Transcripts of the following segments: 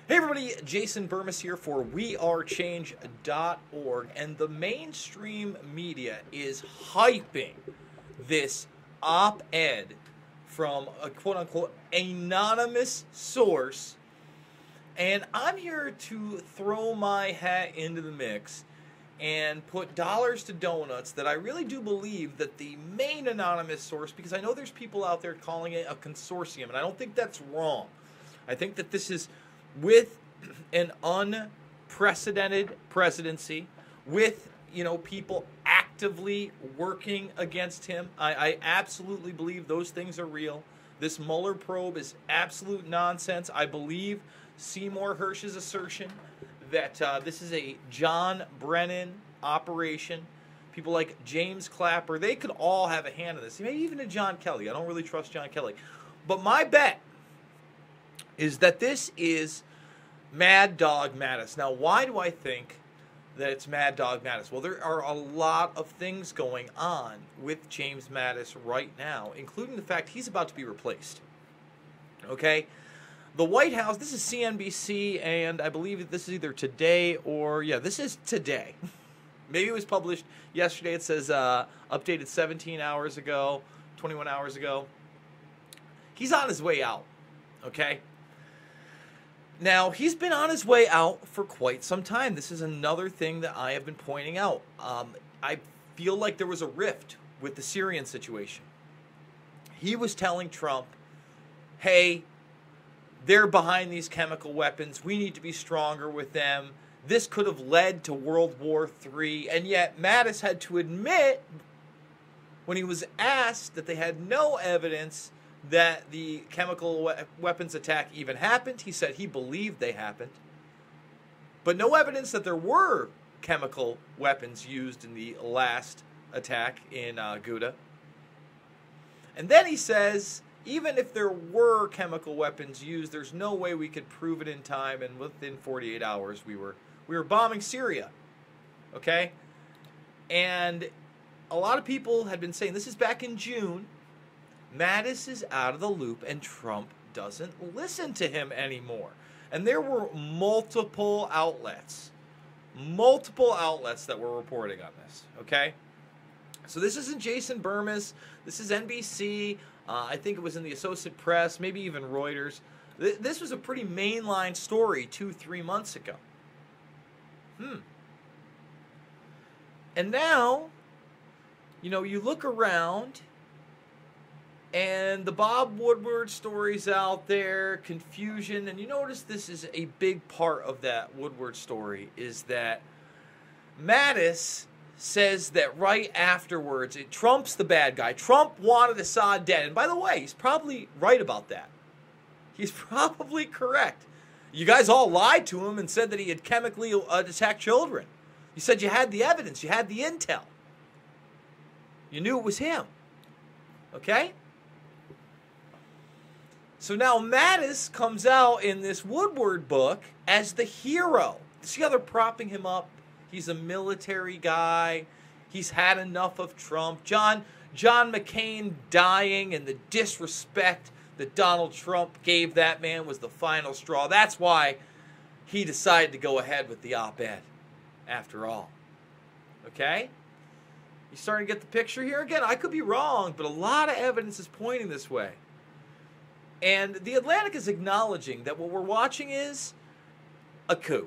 Hey everybody, Jason Burmis here for wearechange.org, and the mainstream media is hyping this op-ed from a quote-unquote anonymous source, and I'm here to throw my hat into the mix and put dollars to donuts that I really do believe that the main anonymous source, because I know there's people out there calling it a consortium, and I don't think that's wrong. I think that this is with an unprecedented presidency, with people actively working against him. I absolutely believe those things are real. This Mueller probe is absolute nonsense. I believe Seymour Hersh's assertion that this is a John Brennan operation. People like James Clapper, they could all have a hand in this. Maybe even a John Kelly. I don't really trust John Kelly. But my bet is that this is Mad Dog Mattis. Now, why do I think that it's Mad Dog Mattis? Well, there are a lot of things going on with James Mattis right now, including the fact he's about to be replaced. Okay? The White House, this is CNBC, and I believe this is either today or, this is today. Maybe it was published yesterday. It says updated 17 hours ago, 21 hours ago. He's on his way out, okay? Now, he's been on his way out for quite some time. This is another thing that I have been pointing out. I feel like there was a rift with the Syrian situation. He was telling Trump, hey, they're behind these chemical weapons. We need to be stronger with them. This could have led to World War III. And yet Mattis had to admit, when he was asked, that they had no evidence that the chemical weapons attack even happened. He said he believed they happened, but no evidence that there were chemical weapons used in the last attack in Ghouta. And then he says, even if there were chemical weapons used, there's no way we could prove it in time, and within 48 hours we were bombing Syria. Okay? And a lot of people had been saying, this is back in June, Mattis is out of the loop and Trump doesn't listen to him anymore. And there were multiple outlets that were reporting on this, okay? So this isn't Jason Burmis. This is NBC. I think it was in the Associated Press, maybe even Reuters. This was a pretty mainline story 2-3 months ago. And now, you look around, and the Bob Woodward story's out there, confusion, and you notice this is a big part of that Woodward story, is that Mattis says that right afterwards, Trump's the bad guy. Trump wanted Assad dead. And by the way, he's probably right about that. He's probably correct. You guys all lied to him and said that he had chemically attacked children. You said you had the evidence. You had the intel. You knew it was him. Okay? So now Mattis comes out in this Woodward book as the hero. See how they're propping him up? He's a military guy. He's had enough of Trump. John McCain dying and the disrespect that Donald Trump gave that man was the final straw. That's why he decided to go ahead with the op-ed after all. Okay? You starting to get the picture here? Again, I could be wrong, but a lot of evidence is pointing this way. And The Atlantic is acknowledging that what we're watching is a coup.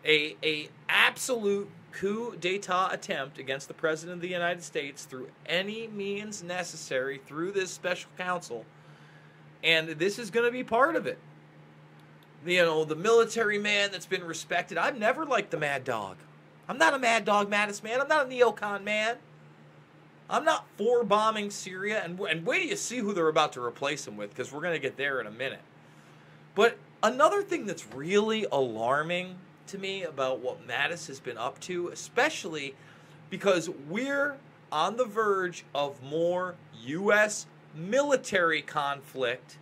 A absolute coup d'etat attempt against the President of the United States through any means necessary through this special counsel. And this is going to be part of it. The military man that's been respected. I've never liked the Mad Dog. I'm not a Mad Dog Mattis man. I'm not a neocon man. I'm not for bombing Syria, and wait till you see who they're about to replace him with, because we're going to get there in a minute. But another thing that's really alarming to me about what Mattis has been up to, especially because we're on the verge of more U.S. military conflict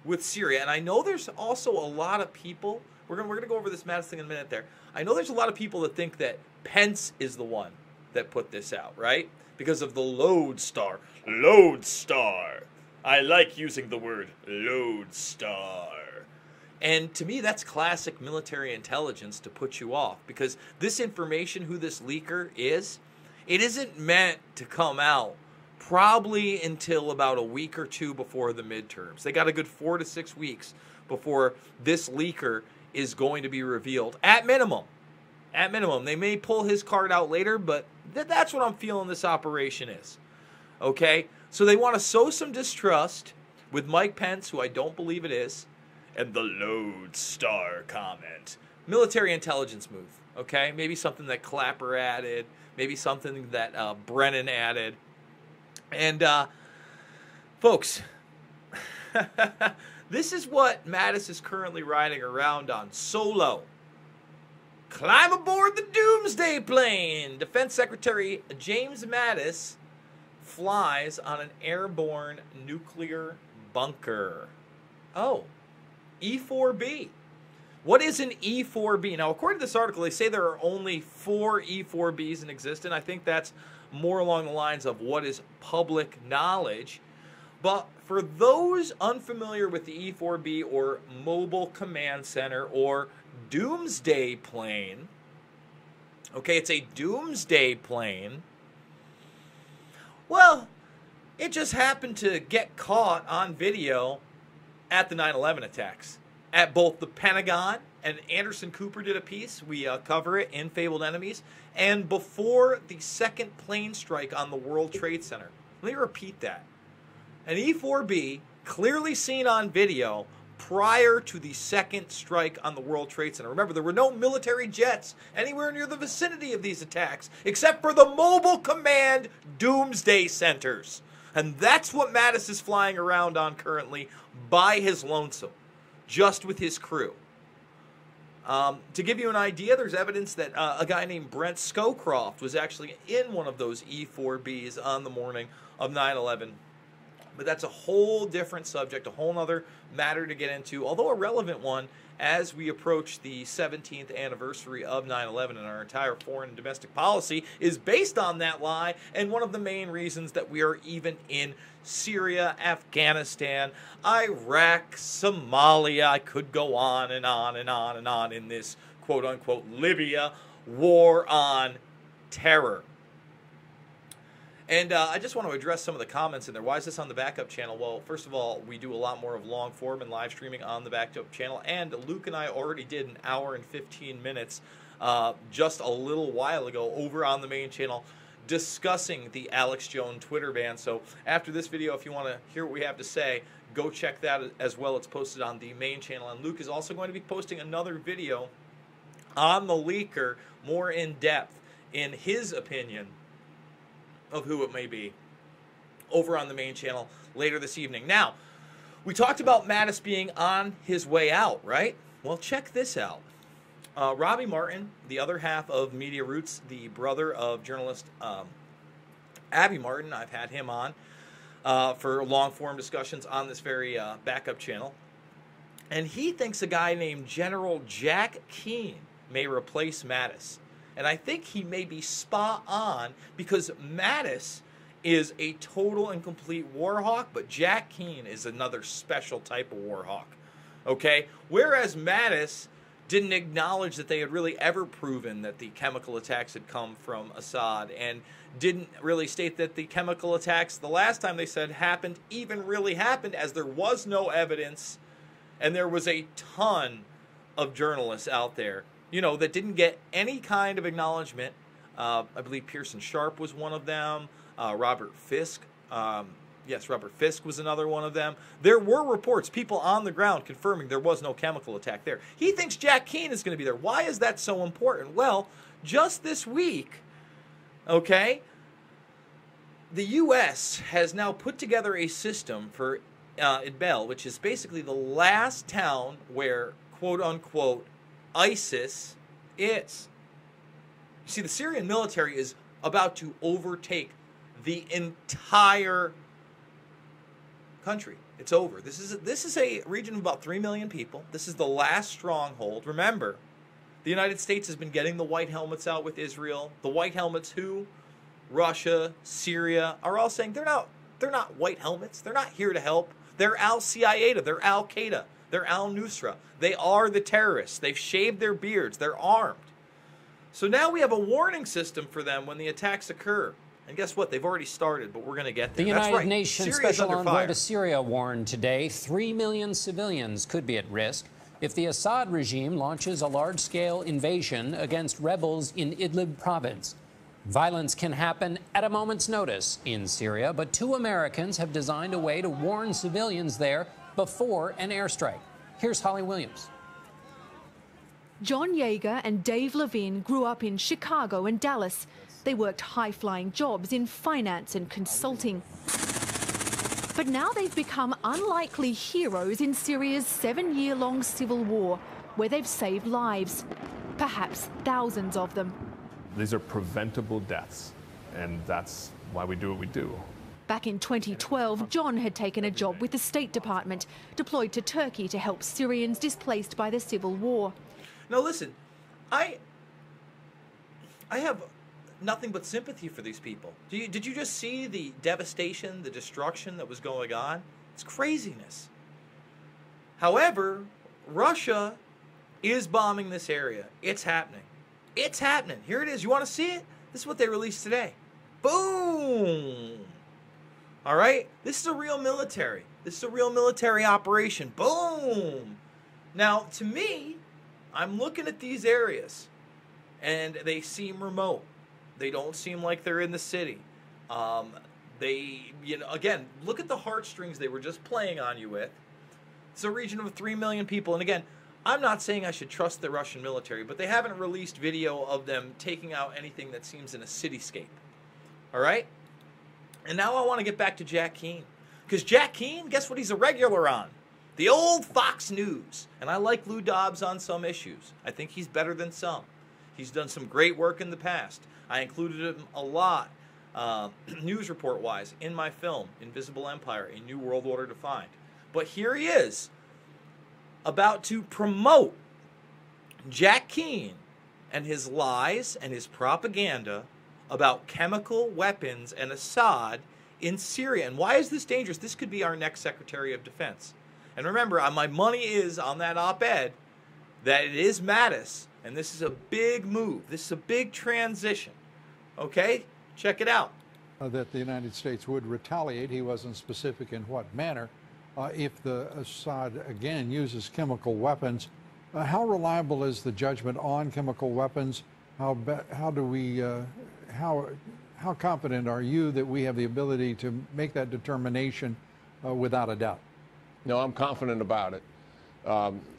with Syria. And I know there's also a lot of people, we're going to go over this Mattis thing in a minute there. I know there's a lot of people that think that Pence is the one that put this out, right? Because of the lodestar. Lodestar. I like using the word lodestar. And to me, that's classic military intelligence to put you off, because this information, who this leaker is, it isn't meant to come out probably until about a week or two before the midterms. They got a good 4 to 6 weeks before this leaker is going to be revealed, at minimum. At minimum. They may pull his card out later, but that's what I'm feeling this operation is. Okay? So they want to sow some distrust with Mike Pence, who I don't believe it is, and the lodestar comment. Military intelligence move, okay? Maybe something that Clapper added, maybe something that Brennan added. And, folks, this is what Mattis is currently riding around on, solo. Climb aboard the Doomsday Plane. Defense Secretary James Mattis flies on an airborne nuclear bunker. Oh. E4B. What is an E4B? Now, according to this article, they say there are only 4 E4Bs in existence. I think that's more along the lines of what is public knowledge. But for those unfamiliar with the E4B, or Mobile Command Center, or Doomsday Plane, okay, it's a Doomsday Plane. Well, it just happened to get caught on video at the 9/11 attacks, at both the Pentagon, and Anderson Cooper did a piece, we cover it in Fabled Enemies, and before the second plane strike on the World Trade Center. Let me repeat that. An E4B clearly seen on video prior to the second strike on the World Trade Center. Remember, there were no military jets anywhere near the vicinity of these attacks, except for the Mobile Command Doomsday Centers. And that's what Mattis is flying around on currently by his lonesome, just with his crew. To give you an idea, there's evidence that a guy named Brent Scowcroft was actually in one of those E4Bs on the morning of 9/11. But that's a whole different subject, a whole other matter to get into, although a relevant one as we approach the 17th anniversary of 9/11, and our entire foreign and domestic policy is based on that lie, and one of the main reasons that we are even in Syria, Afghanistan, Iraq, Somalia. I could go on and on and on and on in this quote-unquote Libya war on terror. And I just want to address some of the comments in there. Why is this on the backup channel? Well, first of all, we do a lot more of long form and live streaming on the backup channel. And Luke and I already did an hour and 15 minutes just a little while ago over on the main channel discussing the Alex Jones Twitter ban. So after this video, if you want to hear what we have to say, go check that as well. It's posted on the main channel. And Luke is also going to be posting another video on the leaker, more in depth in his opinion of who it may be, over on the main channel later this evening. Now, we talked about Mattis being on his way out, right? Well, check this out. Robbie Martin, the other half of Media Roots, the brother of journalist Abby Martin, I've had him on for long-form discussions on this very backup channel. And he thinks a guy named General Jack Keane may replace Mattis. And I think he may be spot on, because Mattis is a total and complete war hawk, but Jack Keane is another special type of war hawk. Okay? Whereas Mattis didn't acknowledge that they had really ever proven that the chemical attacks had come from Assad, and didn't really state that the chemical attacks the last time they said happened even really happened, as there was no evidence, and there was a ton of journalists out there, you know, that didn't get any kind of acknowledgement. I believe Pearson Sharp was one of them. Robert Fisk. Yes, Robert Fisk was another one of them. There were reports, people on the ground confirming there was no chemical attack there. He thinks Jack Keane is going to be there. Why is that so important? Well, just this week, okay, the U.S. has now put together a system for Idlib, which is basically the last town where, quote-unquote, ISIS is. You see, the Syrian military is about to overtake the entire country. It's over. This is a region of about 3 million people. This is the last stronghold. Remember, the United States has been getting the white helmets out with Israel. The white helmets who? Russia, Syria are all saying they're not white helmets. They're not here to help. They're al-Qaeda. They're Al-Qaeda. They're al-Nusra. They are the terrorists. They've shaved their beards. They're armed. So now we have a warning system for them when the attacks occur. And guess what? They've already started, but we're going to get there. The That's United right. Nations Syria's Special under Envoy fire. to Syria warned today 3 million civilians could be at risk if the Assad regime launches a large-scale invasion against rebels in Idlib province. Violence can happen at a moment's notice in Syria, but 2 Americans have designed a way to warn civilians there before an airstrike. Here's Holly Williams. John Yeager and Dave Levine grew up in Chicago and Dallas. They worked high-flying jobs in finance and consulting. But now they've become unlikely heroes in Syria's 7-year-long civil war, where they've saved lives, perhaps thousands of them. These are preventable deaths, and that's why we do what we do. Back in 2012, John had taken a job with the State Department, deployed to Turkey to help Syrians displaced by the civil war. Now listen, I have nothing but sympathy for these people. Did you just see the devastation, the destruction that was going on? It's craziness. However, Russia is bombing this area. It's happening. It's happening. Here it is. You want to see it? This is what they released today. Boom! All right? This is a real military. This is a real military operation. Boom! Now, to me, I'm looking at these areas, and they seem remote. They don't seem like they're in the city. Again, look at the heartstrings they were just playing on you with. It's a region of 3 million people. And again, I'm not saying I should trust the Russian military, but they haven't released video of them taking out anything that seems in a cityscape. All right? And now I want to get back to Jack Keane. Because Jack Keane, guess what he's a regular on? The old Fox News. And I like Lou Dobbs on some issues. I think he's better than some. He's done some great work in the past. I included him a lot, news report-wise, in my film, Invisible Empire, A New World Order Defined. But here he is, about to promote Jack Keane and his lies and his propaganda about chemical weapons and Assad in Syria. And why is this dangerous? This could be our next Secretary of Defense. And remember, my money is on that op-ed that it is Mattis. And this is a big move. This is a big transition. Okay? Check it out. That the United States would retaliate. He wasn't specific in what manner. If the Assad, again, uses chemical weapons, how reliable is the judgment on chemical weapons? How confident are you that we have the ability to make that determination without a doubt? No, I'm confident about it.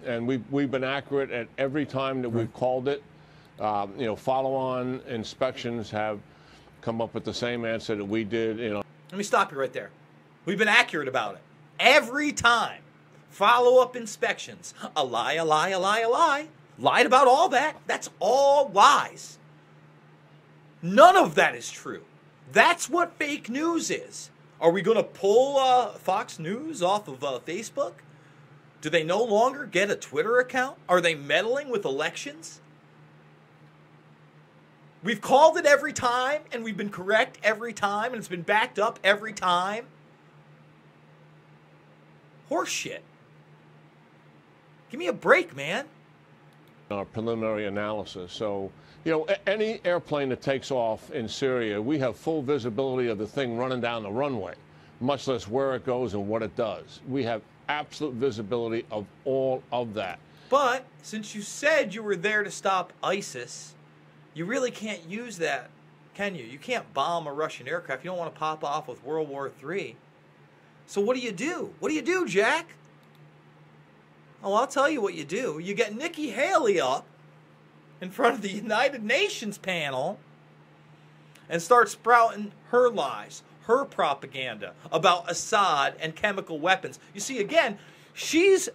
And we've been accurate at every time that we've called it. Follow-on inspections have come up with the same answer that we did. Let me stop you right there. We've been accurate about it. Every time. Follow-up inspections. A lie, a lie, a lie, a lie. Lied about all that. That's all lies. None of that is true. That's what fake news is. Are we going to pull Fox News off of Facebook? Do they no longer get a Twitter account? Are they meddling with elections? We've called it every time, and we've been correct every time, and it's been backed up every time. Horseshit. Give me a break, man. Our preliminary analysis. So, any airplane that takes off in Syria, we have full visibility of the thing running down the runway, much less where it goes and what it does. We have absolute visibility of all of that. But since you said you were there to stop ISIS, you really can't use that, can you? You can't bomb a Russian aircraft. You don't want to pop off with World War III. So what do you do? What do you do, Jack? Oh, I'll tell you what you do. You get Nikki Haley up in front of the United Nations panel and start sprouting her lies, her propaganda about Assad and chemical weapons. You see, again, she's,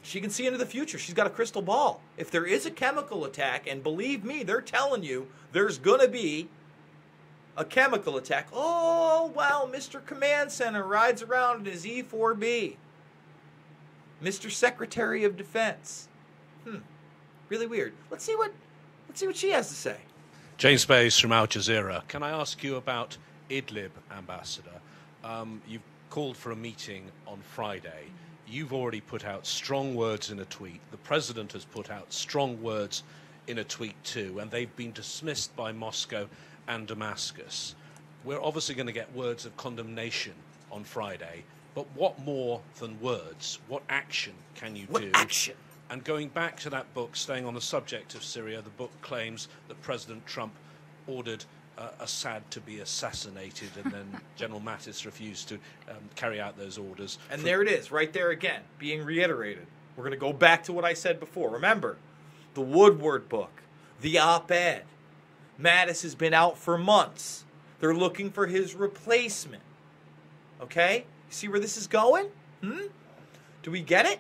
she can see into the future. She's got a crystal ball. If there is a chemical attack, and believe me, they're telling you there's going to be a chemical attack. Oh, wow, Mr. Command Center rides around in his E-4B. Mr. Secretary of Defense. Really weird. Let's see what she has to say. James Bays from Al Jazeera. Can I ask you about Idlib, Ambassador? You've called for a meeting on Friday. You've already put out strong words in a tweet. The president has put out strong words in a tweet too, and they've been dismissed by Moscow and Damascus. We're obviously going to get words of condemnation on Friday, but what more than words? What action can you do? What action? And going back to that book, staying on the subject of Syria, the book claims that President Trump ordered Assad to be assassinated, and then General Mattis refused to carry out those orders. And there it is, right there again, being reiterated. We're going to go back to what I said before. Remember, the Woodward book, the op-ed. Mattis has been out for months. They're looking for his replacement. Okay? See where this is going? Do we get it?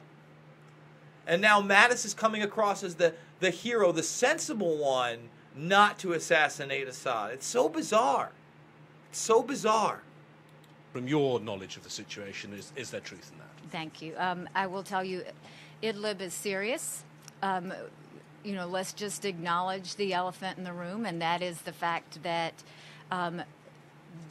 And now Mattis is coming across as the hero, the sensible one, not to assassinate Assad. It's so bizarre. It's so bizarre. From your knowledge of the situation, is there truth in that? Thank you. I will tell you, Idlib is serious. You know, let's just acknowledge the elephant in the room, and that is the fact that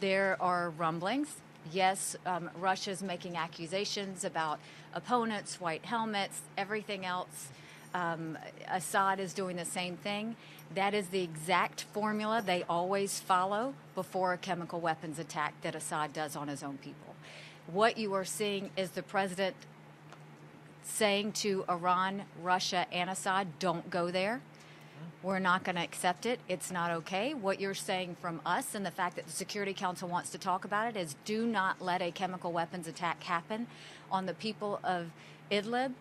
there are rumblings. Yes, Russia's making accusations about opponents, white helmets, everything else. Assad is doing the same thing. That is the exact formula they always follow before a chemical weapons attack that Assad does on his own people. What you are seeing is the president saying to Iran, Russia, and Assad, don't go there. We're not going to accept it. It's not okay. What you're saying from us, and the fact that the Security Council wants to talk about it, is do not let a chemical weapons attack happen on the people of Idlib.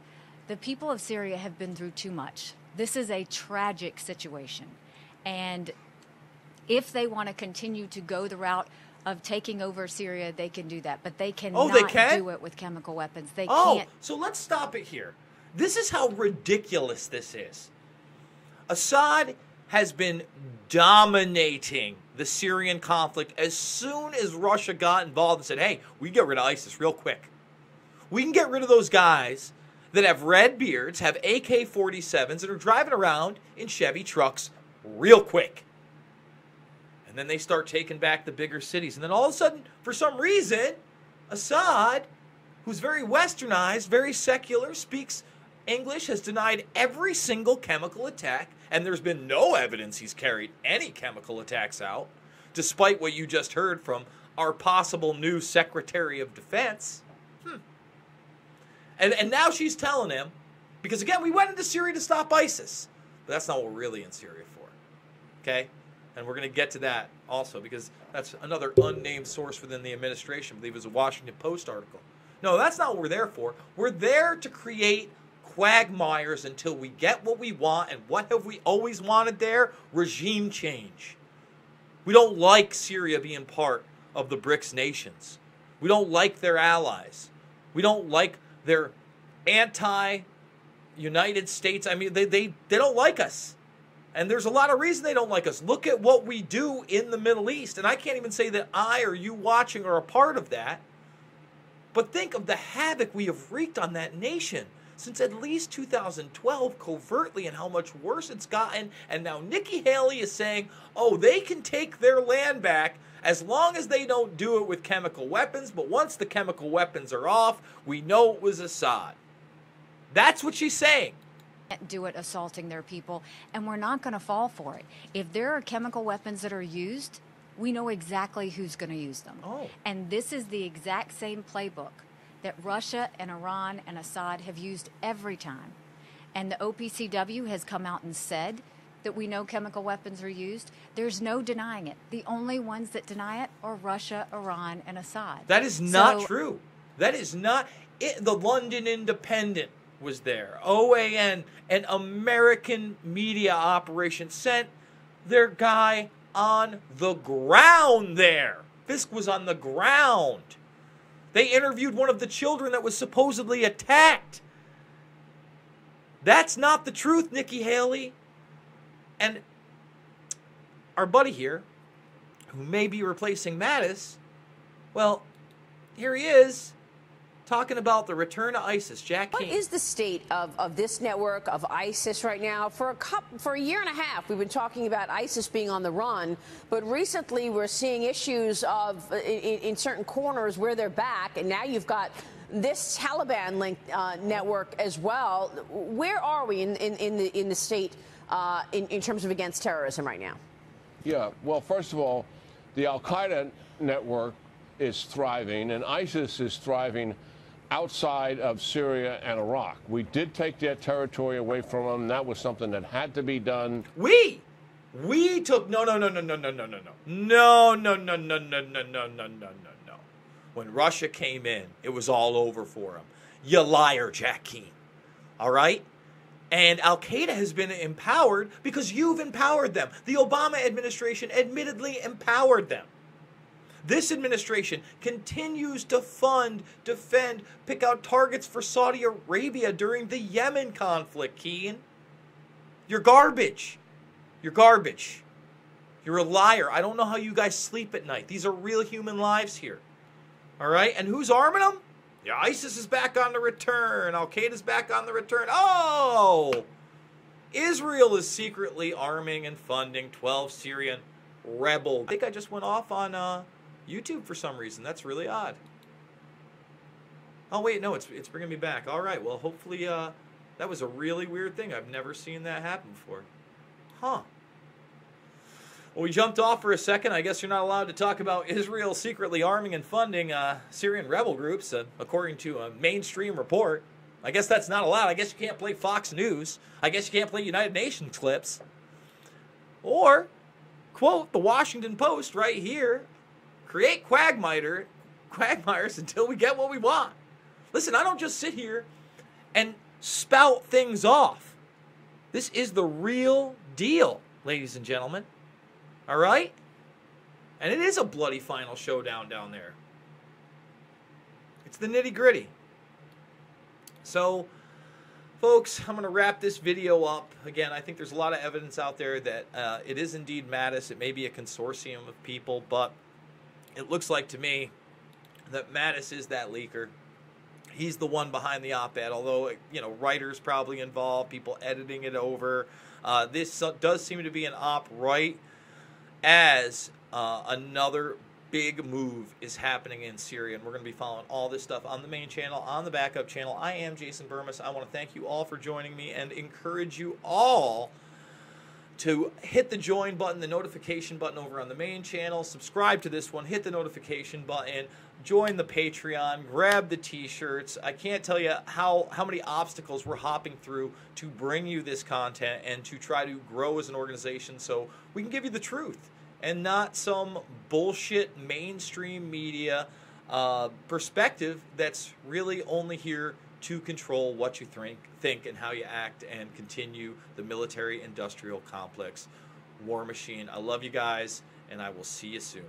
The people of Syria have been through too much. This is a tragic situation. And if they want to continue to go the route of taking over Syria, they can do that. But they cannot do it with chemical weapons. They can't. So let's stop it here. This is how ridiculous this is. Assad has been dominating the Syrian conflict as soon as Russia got involved and said, hey, we can get rid of ISIS real quick. We can get rid of those guys that have red beards, have AK-47s, and are driving around in Chevy trucks real quick. And then they start taking back the bigger cities. And then all of a sudden, for some reason, Assad, who's very westernized, very secular, speaks English, has denied every single chemical attack, and there's been no evidence he's carried any chemical attacks out, despite what you just heard from our possible new Secretary of Defense. And now she's telling him, because again, we went into Syria to stop ISIS, but that's not what we're really in Syria for, okay? And we're going to get to that also, because that's another unnamed source within the administration. I believe it was a Washington Post article. No, that's not what we're there for. We're there to create quagmires until we get what we want. And what have we always wanted there? Regime change. We don't like Syria being part of the BRICS nations. We don't like their allies. We don't like their anti-United States. I mean, they don't like us. And there's a lot of reason they don't like us. Look at what we do in the Middle East. And I can't even say that I or you watching are a part of that. But think of the havoc we have wreaked on that nation since at least 2012 covertly, and how much worse it's gotten. And now Nikki Haley is saying, oh, they can take their land back as long as they don't do it with chemical weapons. But once the chemical weapons are off, we know it was Assad. That's what she's saying. Do it assaulting their people, and we're not going to fall for it. If there are chemical weapons that are used, we know exactly who's going to use them. And this is the exact same playbook that Russia and Iran and Assad have used every time. And the OPCW has come out and said that we know chemical weapons are used. There's no denying it. The only ones that deny it are Russia, Iran, and Assad. That is not true. That is not it. The London Independent was there. OAN, an American media operation, sent their guy on the ground there. Fisk was on the ground. They interviewed one of the children that was supposedly attacked. That's not the truth, Nikki Haley. And our buddy here, who may be replacing Mattis, well, here he is. talking about the return of ISIS. Jack What King. is the state of this network, of ISIS right now? For a year and a half, we've been talking about ISIS being on the run, but recently we're seeing issues of in certain corners where they're back, and now you've got this Taliban-linked network as well. Where are we in the state in terms of against terrorism right now? Yeah, well, first of all, the Al-Qaeda network is thriving, and ISIS is thriving outside of Syria and Iraq. We did take their territory away from them. That was something that had to be done. We took no. When Russia came in, it was all over for them. You liar, Jack Keane. All right? And Al-Qaeda has been empowered because you've empowered them. The Obama administration admittedly empowered them. This administration continues to fund, defend, pick out targets for Saudi Arabia during the Yemen conflict, Keane. You're garbage. You're garbage. You're a liar. I don't know how you guys sleep at night. These are real human lives here. All right? And who's arming them? Yeah, ISIS is back on the return. Al-Qaeda's back on the return. Oh! Israel is secretly arming and funding 12 Syrian rebels. I think I just went off on YouTube for some reason. That's really odd. Oh, wait, no, it's bringing me back. All right, well, hopefully that was a really weird thing. I've never seen that happen before. Huh. Well, we jumped off for a second. I guess you're not allowed to talk about Israel secretly arming and funding Syrian rebel groups, according to a mainstream report. I guess that's not allowed. I guess you can't play Fox News. I guess you can't play United Nations clips. Or, quote, the Washington Post right here, create quagmires until we get what we want. Listen, I don't just sit here and spout things off. This is the real deal, ladies and gentlemen. All right? And it is a bloody final showdown down there. It's the nitty-gritty. So, folks, I'm going to wrap this video up. Again, I think there's a lot of evidence out there that it is indeed Mattis. It may be a consortium of people, but it looks like to me that Mattis is that leaker. He's the one behind the op-ed, although, you know, writers probably involved, people editing it over. This does seem to be an op right as another big move is happening in Syria, and we're going to be following all this stuff on the main channel, on the backup channel. I am Jason Burmis. I want to thank you all for joining me and encourage you all to hit the join button, the notification button over on the main channel, subscribe to this one, hit the notification button, join the Patreon, grab the t-shirts. I can't tell you how many obstacles we're hopping through to bring you this content and to try to grow as an organization so we can give you the truth and not some bullshit mainstream media perspective that's really only here to control what you think and how you act and continue the military-industrial complex war machine. I love you guys, and I will see you soon.